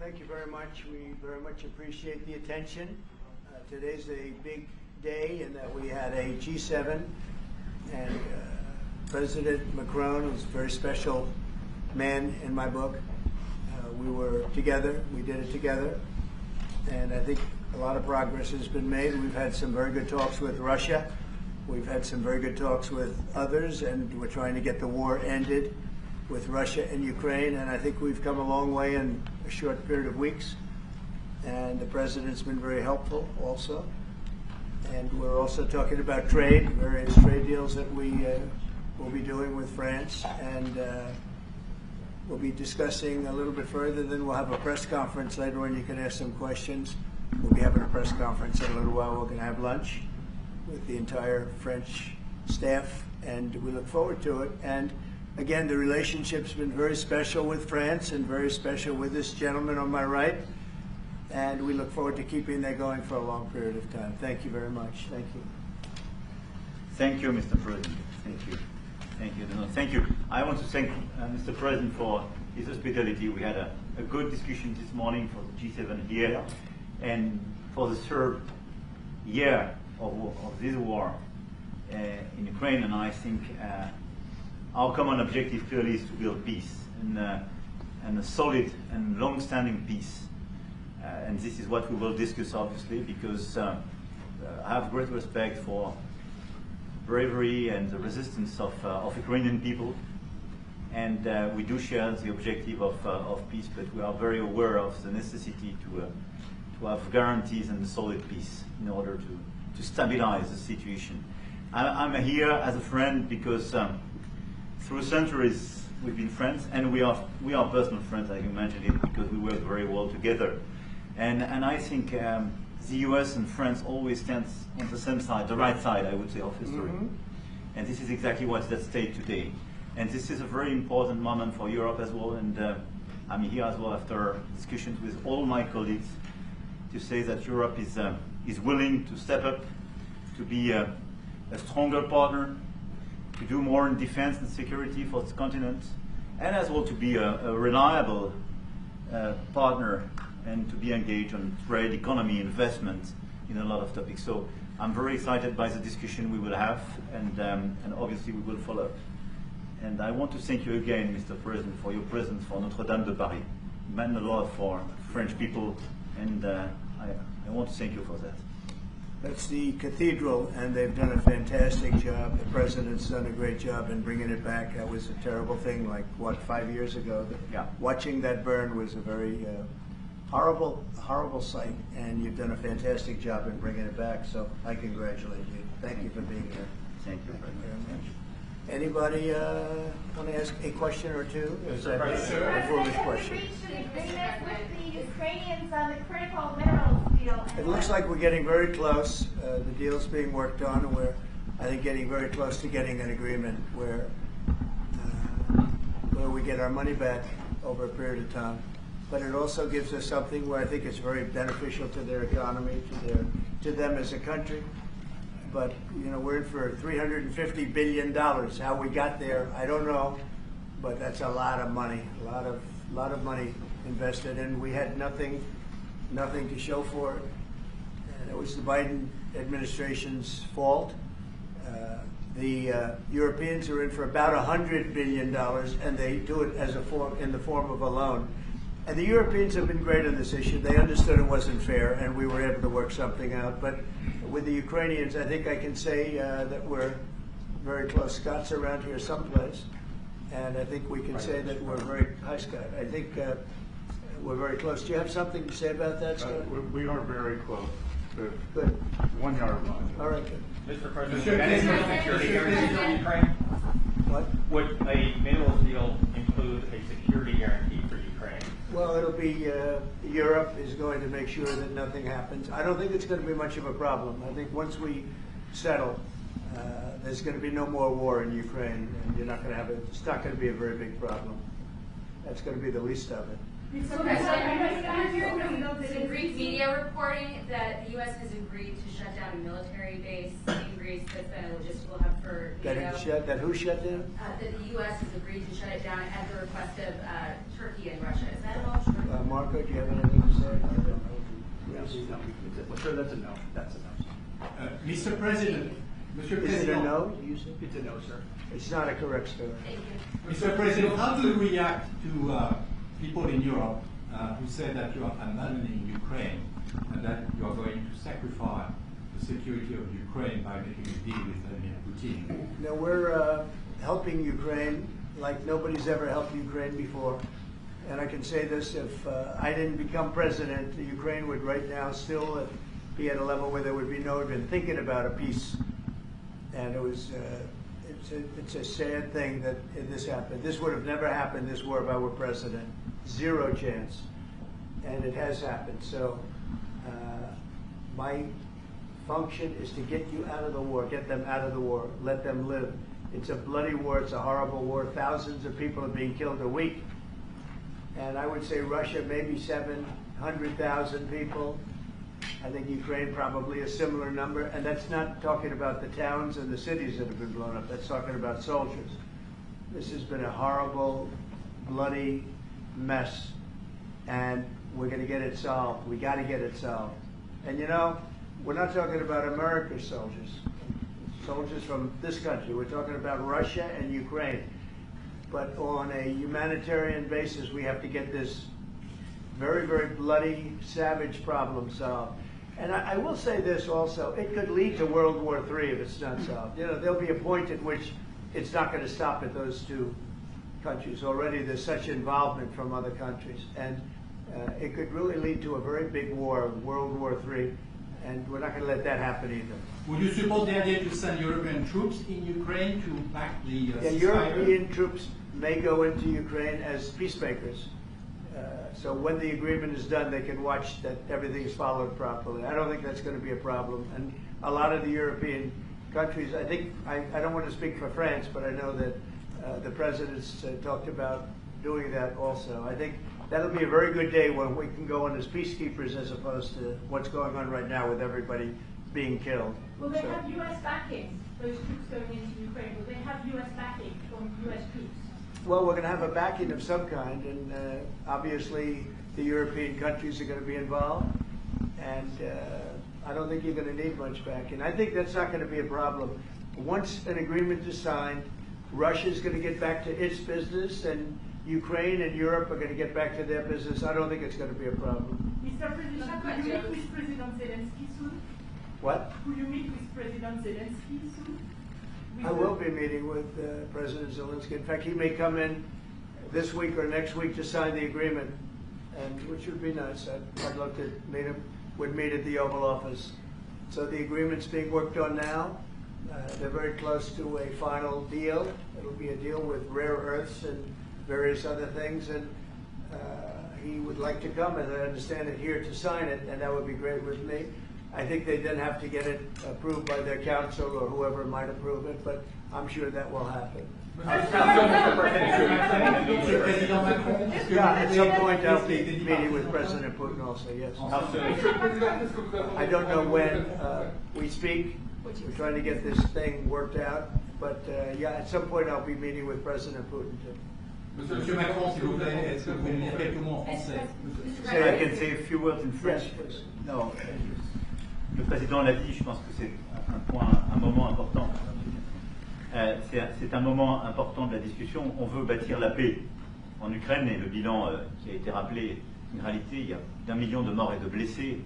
Thank you very much. We very much appreciate the attention. Today's a big day in that we had a G7 and President Macron was a very special man in my book. We were together, we did it together, and I think a lot of progress has been made. We've had some very good talks with Russia. We've had some very good talks with others, and we're trying to get the war ended with Russia and Ukraine, and I think we've come a long way in a short period of weeks. And the president's been very helpful also. And we're also talking about trade, various trade deals that we will be doing with France, and we'll be discussing a little bit further. Then we'll have a press conference later on. You can ask some questions. We'll be having a press conference in a little while. We're going to have lunch with the entire French staff, and we look forward to it. And again, the relationship's been very special with France and very special with this gentleman on my right. And we look forward to keeping that going for a long period of time. Thank you very much. Thank you. Thank you, Mr. President. Thank you. Thank you. No, thank you. I want to thank Mr. President for his hospitality. We had a good discussion this morning for the G7 here. Yeah. And for the third year of this war in Ukraine. And I think our common objective clearly is to build peace and a solid and long-standing peace. And this is what we will discuss, obviously, because I have great respect for bravery and the resistance of Ukrainian people. And we do share the objective of peace, but we are very aware of the necessity to have guarantees and solid peace in order to stabilize the situation. I'm here as a friend because through centuries we've been friends, and we are personal friends, like you mentioned it, because we work very well together. And I think the US and France always stands on the same side, the right side, I would say, of history. Mm-hmm. And this is exactly what's at stake today. And this is a very important moment for Europe as well. And I'm here as well after discussions with all my colleagues to say that Europe is willing to step up, to be a stronger partner, to do more in defense and security for this continent, and as well to be a reliable partner and to be engaged on trade, economy, investment in a lot of topics. So I'm very excited by the discussion we will have, and obviously we will follow up. And I want to thank you again, Mr. President, for your presence for Notre-Dame de Paris. It meant a lot for French people, and I want to thank you for that. That's the cathedral, and they've done a fantastic job. The president's done a great job in bringing it back. That was a terrible thing, like, what, 5 years ago? Yeah. Watching that burn was a very horrible sight, and you've done a fantastic job in bringing it back, so I congratulate you. Thank you for being here. Thank you very much. Anybody want to ask a question or two? Is that a foolish question? With the Ukrainians on the critical minerals deal. It looks like we're getting very close. The deal's being worked on, and we're, I think, getting very close to getting an agreement where we get our money back over a period of time. But it also gives us something where I think it's very beneficial to their economy, to them as a country. But you know, we're in for $350 billion. How we got there, I don't know, but that's a lot of money, a lot of money invested, and we had nothing to show for it. And it was the Biden administration's fault. The Europeans are in for about $100 billion, and they do it as in the form of a loan. And the Europeans have been great on this issue. They understood it wasn't fair, and we were able to work something out. But with the Ukrainians, I think I can say that we're very close. Scott's around here someplace, and I think we can say that we're very, hi Scott, I think we're very close. Do you have something to say about that, Scott? We are very close. Good. 1 yard line. All right, good. Mr. President, security guarantee for Ukraine? What? Would a minerals deal include a security guarantee for Ukraine? Well, it'll be, Europe is going to make sure that nothing happens. I don't think it's going to be much of a problem. I think once we settle, there's going to be no more war in Ukraine, and you're not going to have it's not going to be a very big problem. That's going to be the least of it. So the Greek media reporting that the U.S. has agreed to shut down a military base in Greece that's been a logistical hub for NATO. That who shut down? That the U.S. has agreed to shut it down at the request of Turkey and Russia. Is that at all true? Marco, do you have anything to say? Yes, no. Well, sure, that's a no. That's a no. Mr. President, Monsieur Is it a President. no? You say? It's a no, sir. It's not a correct story. Thank you. Mr. President, how do you react to people in Europe who say that you are abandoning Ukraine and that you are going to sacrifice the security of Ukraine by making a deal with Vladimir Putin? Now, we're helping Ukraine like nobody's ever helped Ukraine before. And I can say this, if I didn't become president, Ukraine would right now still be at a level where there would be no even thinking about a peace. And it was, it's a sad thing that this happened. This would have never happened, this war, if I were president. Zero chance. And it has happened. So my function is to get you out of the war, get them out of the war, let them live. It's a bloody war, it's a horrible war. Thousands of people are being killed a week. And I would say Russia, maybe 700,000 people. I think Ukraine probably a similar number. And that's not talking about the towns and the cities that have been blown up. That's talking about soldiers. This has been a horrible, bloody mess. And we're going to get it solved. We got to get it solved. And you know, we're not talking about America's soldiers. Soldiers from this country. We're talking about Russia and Ukraine. But on a humanitarian basis, we have to get this very, very bloody, savage problem solved. And I will say this also, it could lead to World War III if it's not solved. You know, there'll be a point at which it's not going to stop at those two countries. Already there's such involvement from other countries. And it could really lead to a very big war, World War III. And we're not going to let that happen either. Would you support the idea to send European troops in Ukraine to back the Yeah, ceasefire? European troops may go into Ukraine as peacemakers. So when the agreement is done, they can watch that everything is followed properly. I don't think that's going to be a problem. And a lot of the European countries, I think, I don't want to speak for France, but I know that the presidents talked about doing that also. I think that'll be a very good day when we can go in as peacekeepers as opposed to what's going on right now with everybody being killed. Will they So- have U.S. backing, those troops going into Ukraine? Will they have U.S. backing from U.S. troops? Well, we're going to have a backing of some kind, and obviously the European countries are going to be involved, and I don't think you're going to need much backing. I think that's not going to be a problem. Once an agreement is signed, Russia's going to get back to its business, and Ukraine and Europe are going to get back to their business. I don't think it's going to be a problem. Mr. President, will you meet with President Zelensky soon? What? Will you meet with President Zelensky soon? I will be meeting with President Zelensky. In fact, he may come in this week or next week to sign the agreement, and which would be nice. I'd love to meet him. Would meet at the Oval Office. So the agreement's being worked on now. They're very close to a final deal. It'll be a deal with rare earths and various other things, and he would like to come, as I understand it, here to sign it, and that would be great with me. I think they then have to get it approved by their council or whoever might approve it, but I'm sure that will happen. Monsieur Président Macron, est-ce que Yeah, vous at pouvez some point I'll be laisser des meeting with départements? President Putin also, yes. Ensuite, I don't know when we speak. We're trying to get this thing worked out, but yeah, at some point I'll be meeting with President Putin too. Monsieur Macron, s'il vous plaît, est-ce que vous pouvez me dire quelques mots en français? So I can say a few words in French. Yes, please. Non, le président l'a dit, je pense que c'est un moment important. C'est un moment important de la discussion. On veut bâtir la paix en Ukraine et le bilan qui a été rappelé, une réalité, il y a d'1 million de morts et de blessés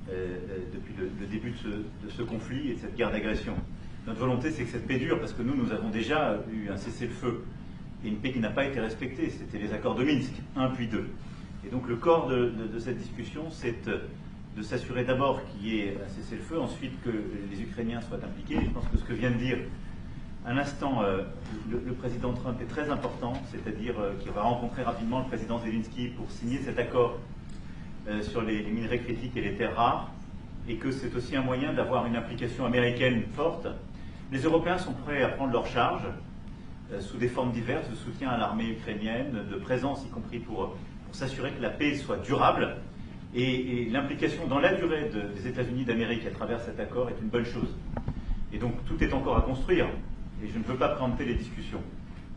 depuis le début de ce conflit et de cette guerre d'agression. Notre volonté, c'est que cette paix dure, parce que nous avons déjà eu un cessez-le-feu et une paix qui n'a pas été respectée. C'était les accords de Minsk, 1 puis 2. Et donc le corps de cette discussion, c'est de s'assurer d'abord qu'il y ait un cessez-le-feu, ensuite que les Ukrainiens soient impliqués. Je pense que ce que vient de dire un instant le président Trump est très important, c'est-à-dire qu'il va rencontrer rapidement le président Zelensky pour signer cet accord sur les minerais critiques et les terres rares, et que c'est aussi un moyen d'avoir une implication américaine forte. Les Européens sont prêts à prendre leur charge sous des formes diverses de soutien à l'armée ukrainienne, de présence y compris pour s'assurer que la paix soit durable, et l'implication dans la durée des États-Unis d'Amérique à travers cet accord est une bonne chose. Et donc tout est encore à construire, et je ne veux pas préempter les discussions.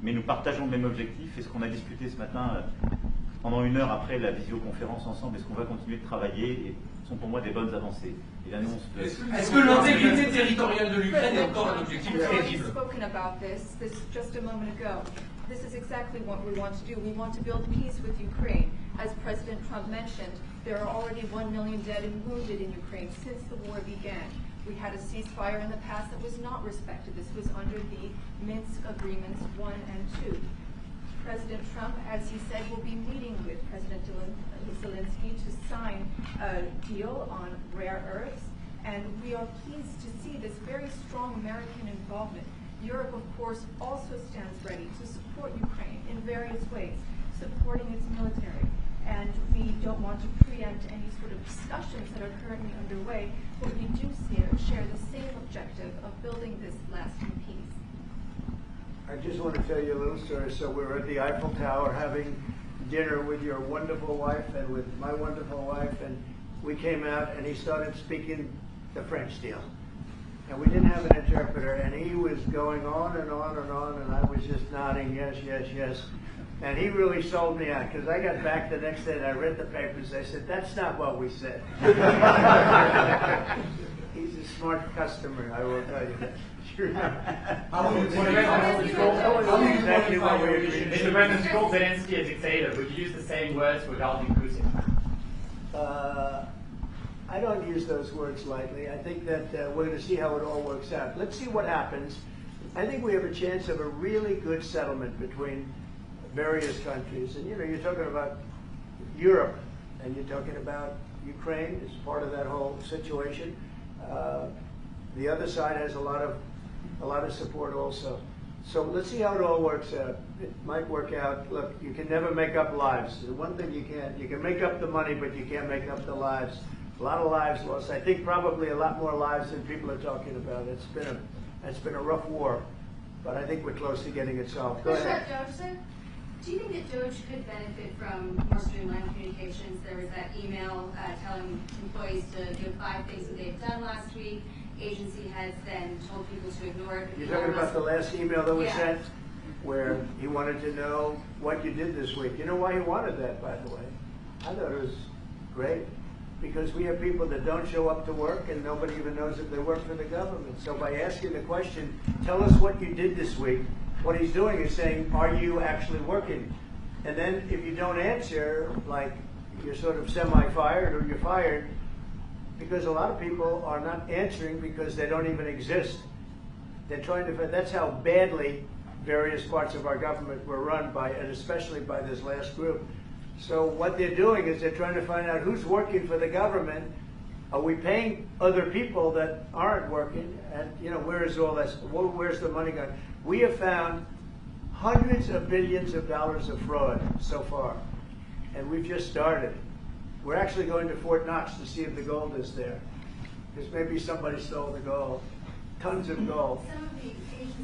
Mais nous partageons le même objectif, et ce qu'on a discuté ce matin pendant 1 heure après la visioconférence ensemble. Est-ce qu'on va continuer de travailler? Et ce sont pour moi des bonnes avancées. Et l'annonce de... Est-ce que l'intégrité territoriale de l'Ukraine est encore un objectif We've already crédible? spoken about this just a moment ago. This is exactly what we want to do. We want to build peace with Ukraine. As President Trump mentioned, there are already 1 million dead and wounded in Ukraine since the war began. We had a ceasefire in the past that was not respected. This was under the Minsk Agreements 1 and 2. President Trump, as he said, will be meeting with President Zelensky to sign a deal on rare earths. And we are pleased to see this very strong American involvement. Europe, of course, also stands ready to support Ukraine in various ways, supporting its military. And we don't want to preempt any sort of discussions that are currently underway, but we do share the same objective of building this lasting peace. I just want to tell you a little story. So we were at the Eiffel Tower having dinner with your wonderful wife and with my wonderful wife, and we came out and he started speaking the French deal. And we didn't have an interpreter, and he was going on and on and on, and I was just nodding, yes, yes, yes. And he really sold me out, because I got back the next day and I read the papers. I said, that's not what we said. He's a smart customer, I will tell you that. Sure. Exactly what we agreed. Mr. President, called Zelensky a dictator. Would you use the same words regarding Putin? I don't use those words lightly. I think that we're going to see how it all works out. Let's see what happens. I think we have a chance of a really good settlement between various countries. And, you know, you're talking about Europe, and you're talking about Ukraine as part of that whole situation. The other side has a lot of support also. So let's see how it all works out. It might work out. Look, you can never make up lives. The one thing you can make up the money, but you can't make up the lives. A lot of lives lost. I think probably a lot more lives than people are talking about. It's been a rough war, but I think we're close to getting it solved. Go ahead. Do you think that DOGE could benefit from more streamlined communications? There was that email telling employees to do 5 things that they've done last week. Agency heads then told people to ignore it. You're talking about the last email that was sent, where he wanted to know what you did this week. You know why he wanted that, by the way? I thought it was great. Because we have people that don't show up to work and nobody even knows if they work for the government. So by asking the question, tell us what you did this week, what he's doing is saying, are you actually working? And then if you don't answer, like you're sort of semi-fired or you're fired, because a lot of people are not answering because they don't even exist. They're trying to, that's how badly various parts of our government were run by, and especially by this last group. So what they're doing is they're trying to find out who's working for the government. Are we paying other people that aren't working? And, you know, where is all this? Where's the money going? We have found hundreds of billions of dollars of fraud so far, and we've just started. We're actually going to Fort Knox to see if the gold is there, because maybe somebody stole the gold. Tons of gold.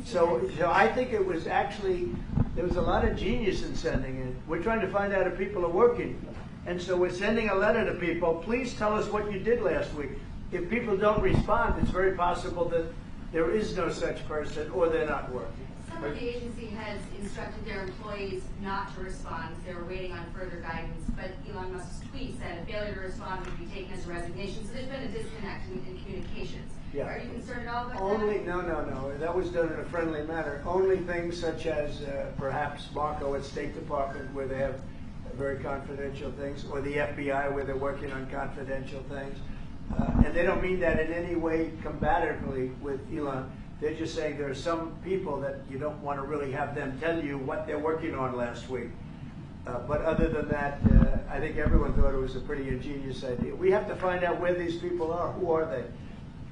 So I think it was actually, there was a lot of genius in sending it. We're trying to find out if people are working. And so we're sending a letter to people, please tell us what you did last week. If people don't respond, it's very possible that there is no such person or they're not working. Some of the agency heads instructed their employees not to respond. They were waiting on further guidance. But Elon Musk's tweet said a failure to respond would be taken as a resignation. So there's been a disconnect in communications. Yeah. Are you concerned at all about Only, that? no. That was done in a friendly manner. Only things such as perhaps Marco at State Department, where they have very confidential things, or the FBI, where they're working on confidential things. And they don't mean that in any way combatively with Elon. They're just saying there are some people that you don't want to really have them tell you what they're working on last week. But other than that, I think everyone thought it was a pretty ingenious idea. We have to find out where these people are. Who are they?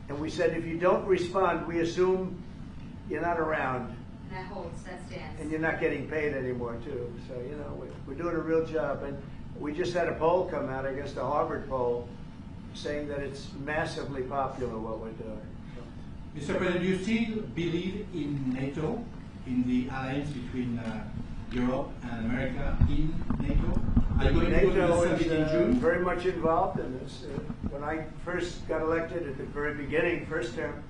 And we said, if you don't respond, we assume you're not around. And that holds, that stands. And you're not getting paid anymore, too. So, you know, we're doing a real job. And we just had a poll come out, I guess the Harvard poll, saying that it's massively popular what we're doing. Mr. President, do you still believe in NATO, in the alliance between Europe and America in NATO? Are you going to go to the summit in June? Very much involved in this. When I first got elected at the very beginning, first term,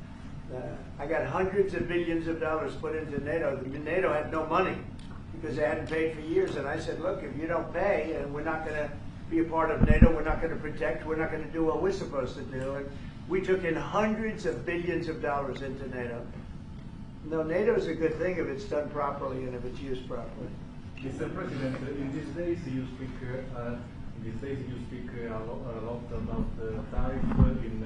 I got hundreds of billions of dollars put into NATO. NATO had no money. because they hadn't paid for years. And I said, look, if you don't pay, and we're not going to be a part of NATO, we're not going to protect, we're not going to do what we're supposed to do. And we took in hundreds of billions of dollars into NATO. No, NATO is a good thing if it's done properly and if it's used properly. Mr. President, in these days you speak a lot about tariff in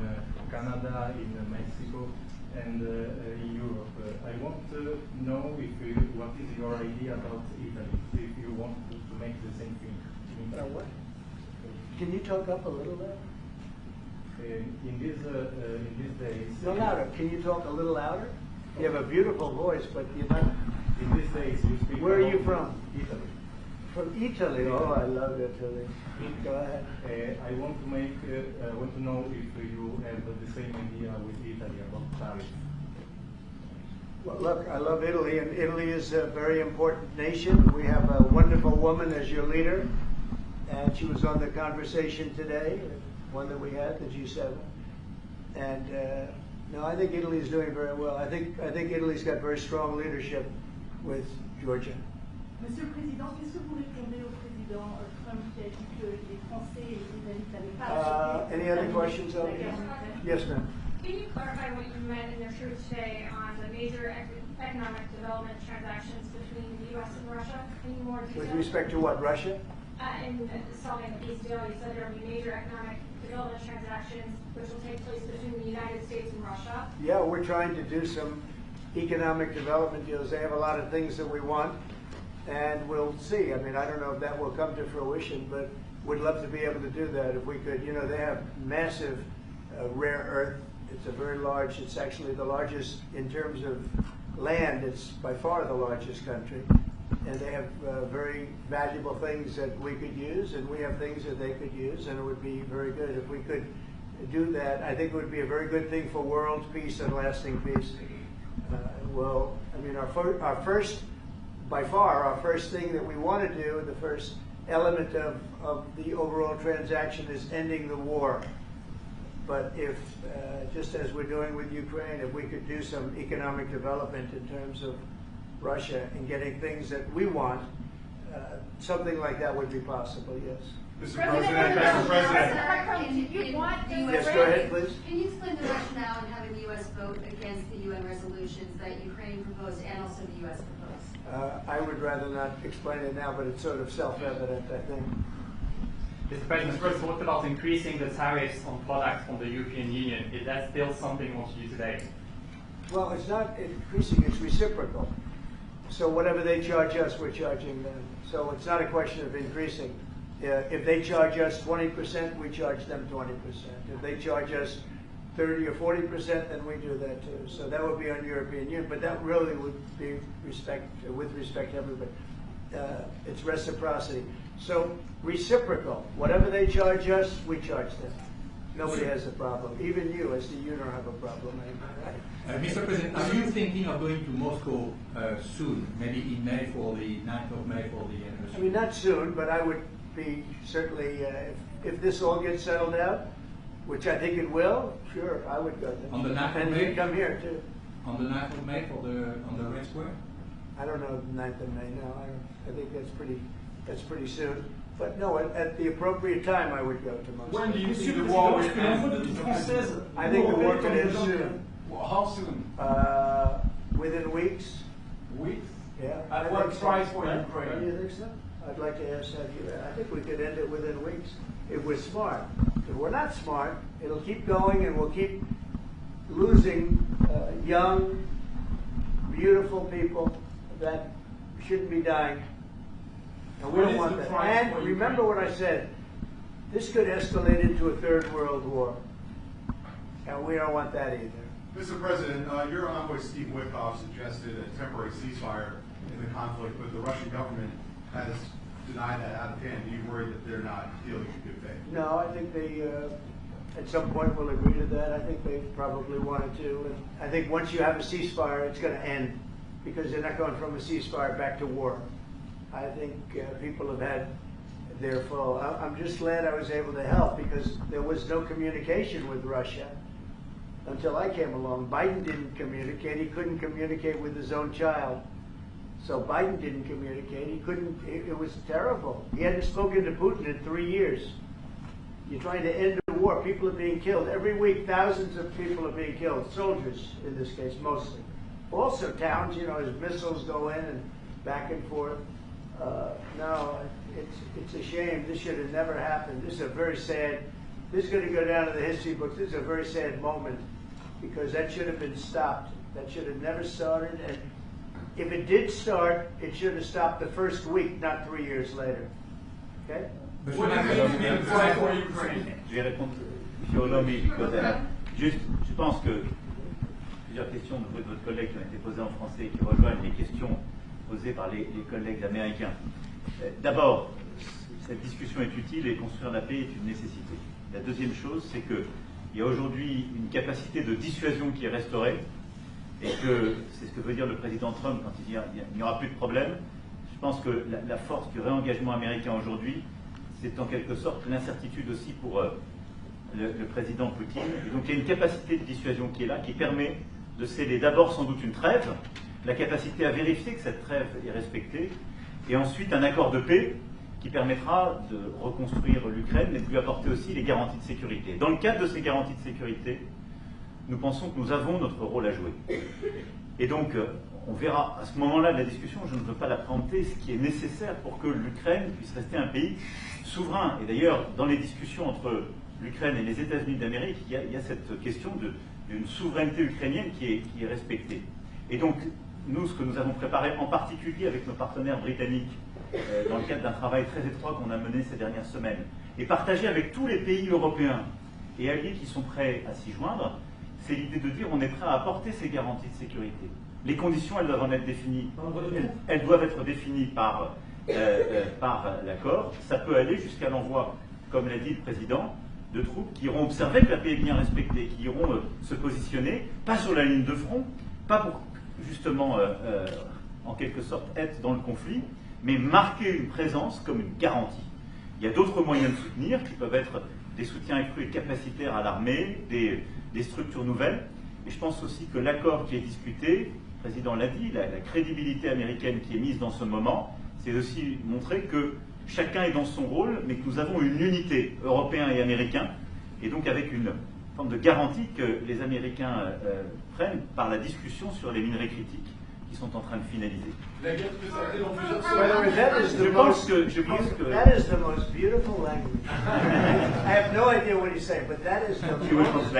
Canada, in Mexico, and in Europe. I want to know what is your idea about Italy, if you want to make the same thing. What? Can you talk up a little bit? In these days. No, louder. Can you talk a little louder? You have a beautiful voice, but you're not. In these days you speak. Where are you from? Italy. From Italy. Oh, I love Italy. Go ahead. I want to know if you have the same idea with Italy about tariffs. Well, look, I love Italy, and Italy is a very important nation. We have a wonderful woman as your leader, and she was on the conversation today, one that we had, the G7. And no, I think Italy is doing very well. I think Italy's got very strong leadership with Georgia. Monsieur le Président, qu'est-ce que vous répondez au président Trump qui a dit que les Français et les Britanniques n'avaient pas Any other questions? Yes, ma'am. Can you clarify what you meant in your truth today on the major economic development transactions between the U.S. and Russia? Any more detail? With respect to what, Russia? In solving the peace deal, you said there will be major economic development transactions which will take place between the United States and Russia. Yeah, we're trying to do some economic development deals. They have a lot of things that we want, and we'll see. I mean, I don't know if that will come to fruition, but we'd love to be able to do that if we could. You know, they have massive rare earth. It's a very large, it's actually the largest in terms of land. It's by far the largest country. And they have very valuable things that we could use, and we have things that they could use, and it would be very good if we could do that. I think it would be a very good thing for world peace and lasting peace. Well, I mean, our first, by far, our first thing that we want to do, the first element of the overall transaction is ending the war. But if, just as we're doing with Ukraine, if we could do some economic development in terms of Russia and getting things that we want, something like that would be possible, yes. Mr. President, Yes, go ahead, please. Can you explain the rationale in having the U.S. vote against the UN resolutions that Ukraine proposed and also the U.S. proposed? I would rather not explain it now, but it's sort of self-evident, I think. Mr. President, first, what about increasing the tariffs on products from the European Union? Is that still something you want to do today? Well, it's not increasing, it's reciprocal. So whatever they charge us, we're charging them. So it's not a question of increasing. If they charge us 20%, we charge them 20%. If they charge us 30 or 40%, then we do that too. So that would be on European Union, but that really would be with respect to everybody. It's reciprocity. So reciprocal. Whatever they charge us, we charge them. Nobody has a problem. Even you, as you don't have a problem, right? Mr. President, are you thinking of going to Moscow soon, maybe in May for the 9th of May for the anniversary? I mean, not soon, but I would be certainly, if this all gets settled out, which I think it will, sure, I would go there. On the 9th of and May? you'd come here too. On the 9th of May on the Red Square? I don't know the 9th of May, no. I think that's pretty soon. But no, at the appropriate time, I would go to Moscow. When do you see the war will end? I think the war could end soon. How soon? Within weeks. Weeks? Yeah. At what price for Ukraine? Do you think so? I'd like to ask that you. I think we could end it within weeks if we're smart. If we're not smart, it'll keep going, and we'll keep losing young, beautiful people that shouldn't be dying. And we don't want that. And remember what I said. This could escalate into a third world war. And we don't want that either. Mr. President, your envoy Steve Witkoff suggested a temporary ceasefire in the conflict, but the Russian government has denied that out of hand. Do you worry that they're not dealing in good faith? No, I think they, at some point, will agree to that. I think they probably wanted to. And I think once you have a ceasefire, it's going to end, because they're not going from a ceasefire back to war. I think people have had their full. I'm just glad I was able to help, because there was no communication with Russia until I came along. Biden didn't communicate. He couldn't communicate with his own child. So Biden didn't communicate. He couldn't. It was terrible. He hadn't spoken to Putin in 3 years. You're trying to end the war. People are being killed every week. Thousands of people are being killed. Soldiers, in this case, mostly. Also towns. You know, as missiles go in and back and forth. No, it's a shame. This should have never happened. This is a very sad. This is going to go down in the history books. This is a very sad moment because that should have been stopped. That should have never started. And if it did start, it should have stopped the first week, not 3 years later. Okay? What do you mean by for Ukraine? Je vais répondre sur Lombi, juste, je pense que plusieurs questions de votre collègue qui ont été posées en français et qui rejoignent les questions posées par les collègues américains. D'abord, cette discussion est utile et construire la paix est une nécessité. La deuxième chose, c'est qu'il y a aujourd'hui une capacité de dissuasion qui est restaurée et que c'est ce que veut dire le président Trump quand il dit qu'il n'y aura plus de problème. Je pense que la force du réengagement américain aujourd'hui, c'est en quelque sorte l'incertitude aussi pour le président Poutine. Et donc il y a une capacité de dissuasion qui est là, qui permet de sceller d'abord sans doute une trêve, la capacité à vérifier que cette trêve est respectée, et ensuite un accord de paix qui permettra de reconstruire l'Ukraine, mais de lui apporter aussi les garanties de sécurité. Dans le cadre de ces garanties de sécurité, nous pensons que nous avons notre rôle à jouer. Et donc, on verra à ce moment-là de la discussion, je ne veux pas la préempter, ce qui est nécessaire pour que l'Ukraine puisse rester un pays souverain. Et d'ailleurs, dans les discussions entre l'Ukraine et les États-Unis d'Amérique, il y a cette question d'une souveraineté ukrainienne qui est respectée. Et donc, nous, ce que nous avons préparé, en particulier avec nos partenaires britanniques, dans le cadre d'un travail très étroit qu'on a mené ces dernières semaines, et partagé avec tous les pays européens et alliés qui sont prêts à s'y joindre, c'est l'idée de dire on est prêt à apporter ces garanties de sécurité. Les conditions, elles doivent en être définies. Elles doivent être définies par l'accord. Ça peut aller jusqu'à l'envoi, comme l'a dit le président, de troupes qui iront observer que la paix est bien respectée, qui iront se positionner, pas sur la ligne de front, pas pour justement, en quelque sorte, être dans le conflit, mais marquer une présence comme une garantie. Il y a d'autres moyens de soutenir, qui peuvent être des soutiens accrus et capacitaires à l'armée, des structures nouvelles. Et je pense aussi que l'accord qui est discuté, le président l'a dit, la crédibilité américaine qui est mise dans ce moment, c'est aussi montrer que chacun est dans son rôle, mais que nous avons une unité, Européens et Américains, et donc avec une forme de garantie que les Américains prennent par la discussion sur les minerais critiques qui sont en train de finaliser. La guerre peut s'arrêter dans plusieurs That semaines. That is the most beautiful language. I have no idea what he's saying, but that is the most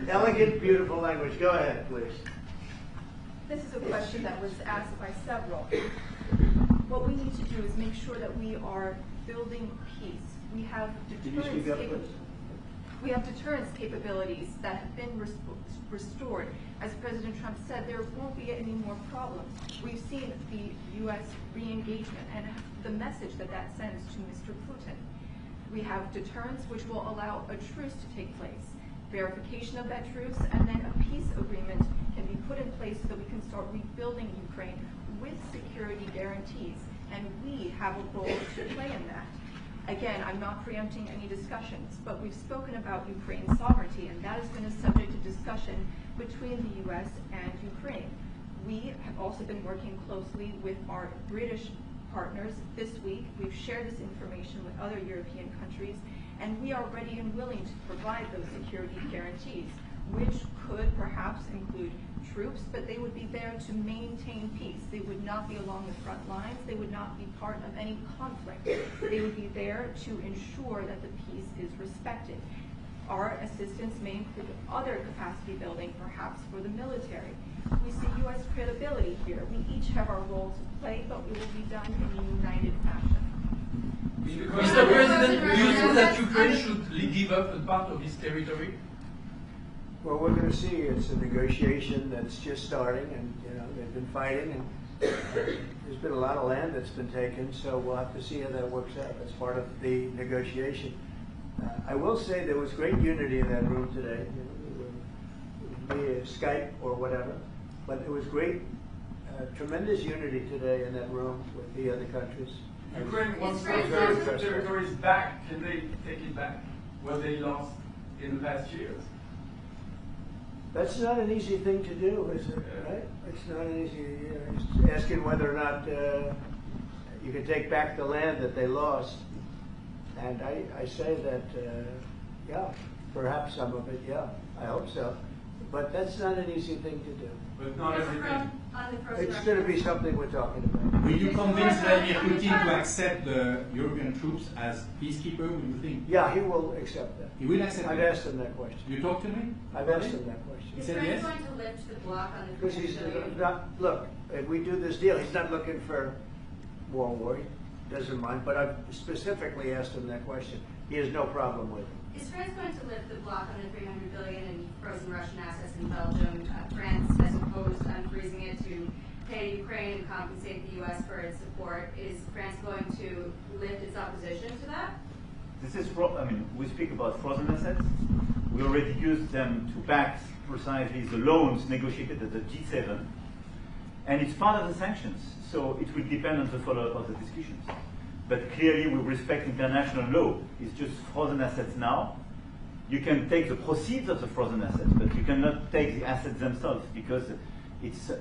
elegant, beautiful language. Go ahead, please. This is a question that was asked by several. What we need to do is make sure that we are building peace. We have deterrence capabilities that have been restored. As President Trump said, there won't be any more problems. We've seen the U.S. re-engagement and the message that sends to Mr. Putin. We have deterrence, which will allow a truce to take place, verification of that truce, and then a peace agreement can be put in place so that we can start rebuilding Ukraine with security guarantees. And we have a role to play in that. Again, I'm not preempting any discussions, but we've spoken about Ukraine's sovereignty, and that has been a subject of discussion between the U.S. and Ukraine. We have also been working closely with our British partners this week. We've shared this information with other European countries, and we are ready and willing to provide those security guarantees, which could perhaps include troops, but they would be there to maintain peace. They would not be along the front lines. They would not be part of any conflict. They would be there to ensure that the peace is respected. Our assistance may include other capacity building, perhaps for the military. We see U.S. credibility here. We each have our role to play, but it will be done in a united fashion. Mr. President, do you think that Ukraine should give up a part of its territory? Well, we're going to see. It's a negotiation that's just starting, and they've been fighting, and there's been a lot of land that's been taken. So we'll have to see how that works out as part of the negotiation. I will say there was great unity in that room today, via Skype or whatever. But it was great, tremendous unity today in that room with the other countries. Ukraine wants those territories back. Can they take it back? What they lost in the past years? That's not an easy thing to do, is it? Right? It's not an easy. It's asking whether or not you can take back the land that they lost. And I say that, yeah, perhaps some of it, yeah, I hope so. But that's not an easy thing to do. But not everything. It's going to be something we're talking about. Will you convince Vladimir Putin to accept the European troops as peacekeeper? Will you think? Yeah, he will accept that. He will accept I've that? asked him that question. You talked to me? I've asked him that question. He Is said France yes? going to lift the block on the Because he's $300 not, look, if we do this deal, he's not looking for war, he doesn't mind, but I've specifically asked him that question. He has no problem with it. Is France going to lift the block on the $300 billion in frozen Russian assets in Belgium? France has opposed unfreezing it to pay Ukraine and compensate the U.S. for its support. Is France going to lift its opposition to that? This is, we speak about frozen assets. We already used them to back precisely the loans negotiated at the G7, and it's part of the sanctions. So it will depend on the follow-up of the discussions. But clearly, we respect international law. It's just frozen assets now. You can take the proceeds of the frozen assets, but you cannot take the assets themselves because it's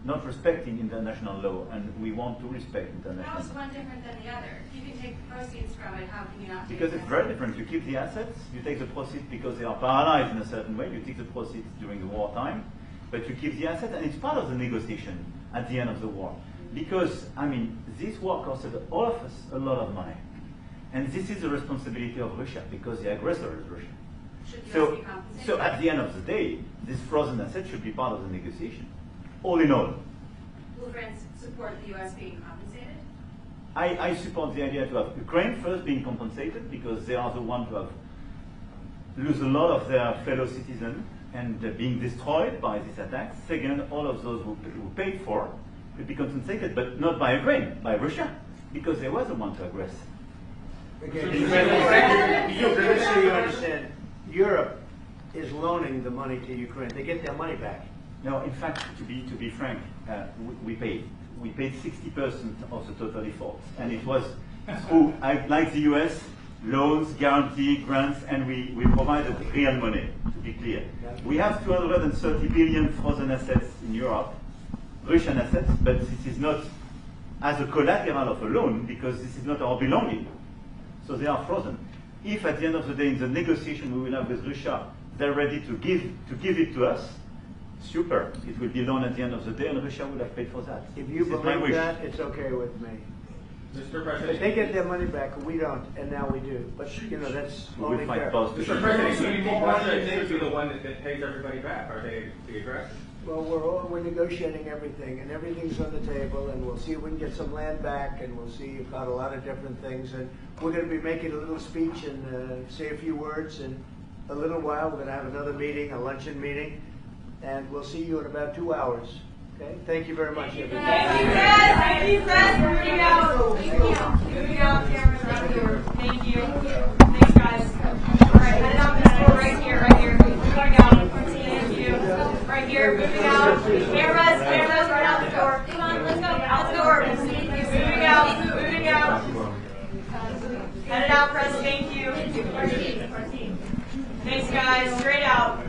not respecting international law, and we want to respect international How is law. one different than the other? If you can take the proceeds from it, how can you not take Because it's them? very different. You keep the assets, you take the proceeds because they are paralyzed in a certain way. You take the proceeds during the wartime, but you keep the assets, and it's part of the negotiation at the end of the war. Because, this war costed all of us a lot of money. And this is the responsibility of Russia, because the aggressor is Russia. Should the US be So compensated? at the end of the day, this frozen asset should be part of the negotiation. All in all. Will France support the U.S. being compensated? I support the idea to have Ukraine first being compensated because they are the ones who have lose a lot of their fellow citizens and being destroyed by these attacks. Second, all of those who paid for will be compensated, but not by Ukraine, by Russia, because they were the one to aggress. Again, just so you understand, Europe is loaning the money to Ukraine. They get their money back. No, in fact, to be frank, we paid 60% of the total effort, and it was through, like the US, loans, guarantee, grants, and we provided real money, to be clear. We have 230 billion frozen assets in Europe, Russian assets, but this is not as a collateral of a loan because this is not our belonging. So they are frozen. If at the end of the day in the negotiation we will have with Russia, they're ready to give it to us, super. It will be loan at the end of the day and Russia will have paid for that. If you This is my believe wish. that, it's okay with me. Mr. If President. they get their money back, we don't, and now we do. But, that's We will only fight fair. both. Mr. President, should Russia be the one that pays everybody back? Are they the aggressor? Well, we're negotiating everything, and everything's on the table, and we'll see if we can get some land back, and we'll see about a lot of different things. And we're going to be making a little speech and say a few words in a little while. We're going to have another meeting, a luncheon meeting, and we'll see you in about 2 hours. Okay? Thank you very much, everybody. Thank you, Fred. Thank you, Fred. Moving out. Moving out, Chairman. Thank you. Thank you. Thanks, guys. All right, head out this door right here, right here. Moving out. Thank you. Right here, moving out. Cameras, right out the door. Come on, let's go. Out the door. Moving out, moving out. Headed out, press. Thank you. Thanks, guys. Straight out.